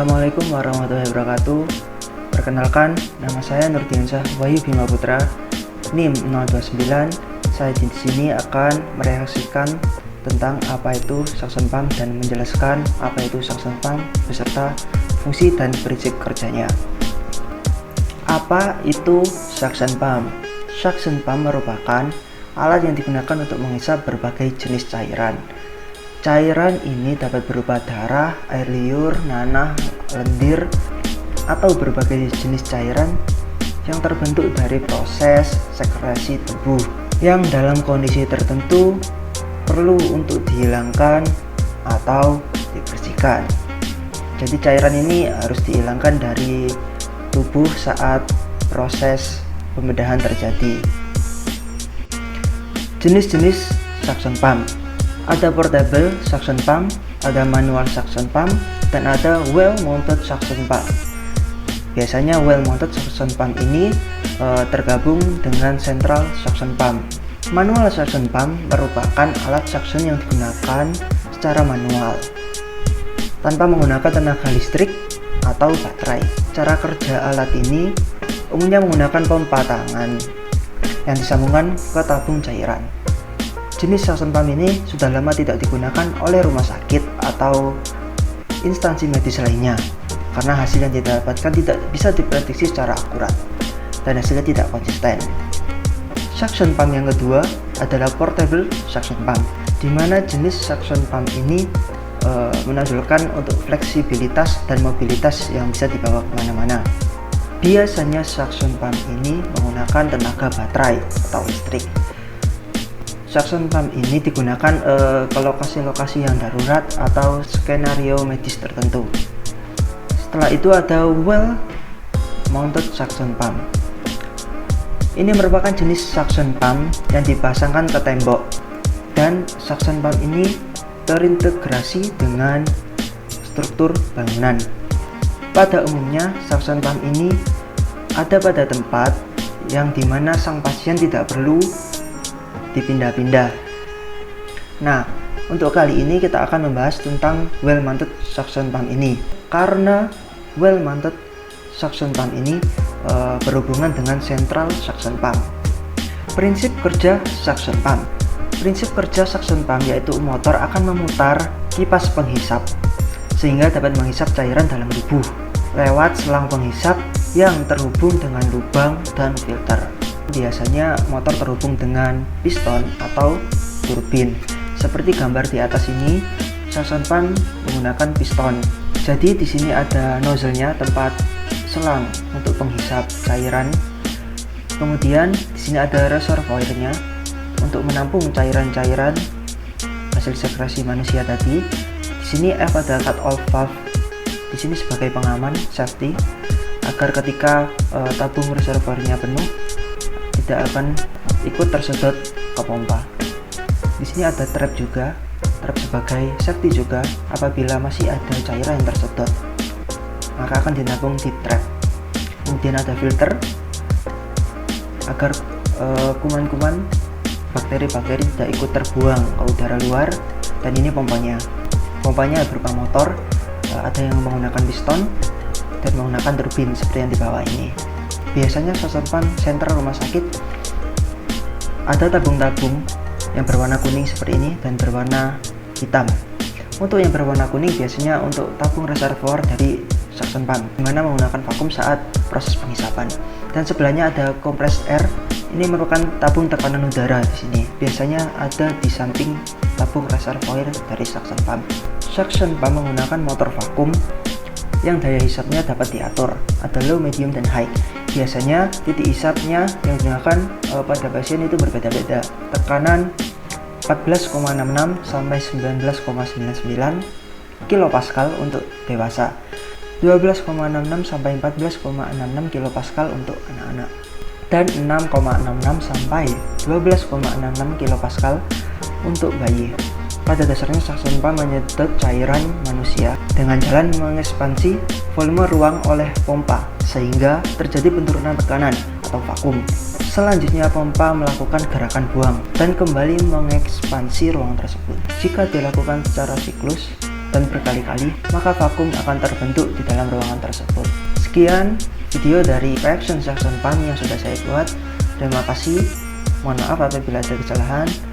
Assalamualaikum warahmatullahi wabarakatuh. Perkenalkan, nama saya Nurdiansyah Wahyu Bima Putra, NIM 029. Saya di sini akan mereaksikan tentang apa itu suction pump dan menjelaskan apa itu suction pump beserta fungsi dan prinsip kerjanya. Apa itu suction pump? Suction pump merupakan alat yang digunakan untuk menghisap berbagai jenis cairan. Cairan ini dapat berupa darah, air liur, nanah, lendir, atau berbagai jenis cairan yang terbentuk dari proses sekresi tubuh yang dalam kondisi tertentu perlu untuk dihilangkan atau dibersihkan. Jadi cairan ini harus dihilangkan dari tubuh saat proses pembedahan terjadi. Jenis-jenis suction pump: ada portable suction pump, ada manual suction pump, dan ada well mounted suction pump. Biasanya well mounted suction pump ini tergabung dengan central suction pump. Manual suction pump merupakan alat suction yang digunakan secara manual tanpa menggunakan tenaga listrik atau baterai. Cara kerja alat ini umumnya menggunakan pompa tangan yang disambungkan ke tabung cairan. Jenis suction pump ini sudah lama tidak digunakan oleh rumah sakit atau instansi medis lainnya karena hasil yang didapatkan tidak bisa diprediksi secara akurat dan hasilnya tidak konsisten. Suction pump yang kedua adalah portable suction pump, di mana jenis suction pump ini menonjolkan untuk fleksibilitas dan mobilitas yang bisa dibawa kemana-mana. Biasanya suction pump ini menggunakan tenaga baterai atau listrik. Suction pump ini digunakan ke lokasi-lokasi yang darurat atau skenario medis tertentu. Setelah itu ada well mounted suction pump. Ini merupakan jenis suction pump yang dipasangkan ke tembok, dan suction pump ini terintegrasi dengan struktur bangunan. Pada umumnya suction pump ini ada pada tempat yang dimana sang pasien tidak perlu dipindah-pindah. Nah, untuk kali ini kita akan membahas tentang well mounted suction pump ini, karena well mounted suction pump ini berhubungan dengan central suction pump. Prinsip kerja suction pump. Prinsip kerja suction pump yaitu motor akan memutar kipas penghisap sehingga dapat menghisap cairan dalam tubuh lewat selang penghisap yang terhubung dengan lubang dan filter. Biasanya motor terhubung dengan piston atau turbin. Seperti gambar di atas ini, suction pump menggunakan piston. Jadi di sini ada nozzle-nya, tempat selang untuk penghisap cairan. Kemudian di sini ada reservoir-nya untuk menampung cairan-cairan hasil sekresi manusia tadi. Di sini F ada cut-off valve. Di sini sebagai pengaman safety agar ketika tabung reservoir-nya penuh tidak akan ikut tersedot ke pompa. Di sini ada trap juga, trap sebagai safety juga. Apabila masih ada cairan yang tersedot, maka akan dinampung di trap. Kemudian ada filter agar kuman-kuman bakteri-bakteri tidak ikut terbuang ke udara luar. Dan ini pompanya. Pompanya berupa motor, ada yang menggunakan piston dan menggunakan turbin seperti yang di bawah ini. Biasanya suction pump sentral rumah sakit ada tabung-tabung yang berwarna kuning seperti ini dan berwarna hitam. Untuk yang berwarna kuning biasanya untuk tabung reservoir dari suction pump, dimana menggunakan vakum saat proses penghisapan. Dan sebelahnya ada compressed air. Ini merupakan tabung tekanan udara di sini. Biasanya ada di samping tabung reservoir dari suction pump. Suction pump menggunakan motor vakum yang daya hisapnya dapat diatur, ada low, medium, dan high. Biasanya titik hisapnya yang digunakan pada pasien itu berbeda-beda. Tekanan 14,66 sampai 19,99 kilopascal untuk dewasa, 12,66 sampai 14,66 kilopascal untuk anak-anak, dan 6,66 sampai 12,66 kilopascal untuk bayi. Pada dasarnya suction pump menyedot cairan manusia dengan jalan mengekspansi volume ruang oleh pompa sehingga terjadi penurunan tekanan atau vakum. Selanjutnya pompa melakukan gerakan buang dan kembali mengekspansi ruang tersebut. Jika dilakukan secara siklus, dan berkali-kali, maka vakum akan terbentuk di dalam ruangan tersebut. Sekian video dari reaction suction pump yang sudah saya buat. Terima kasih. Mohon maaf apabila ada kesalahan.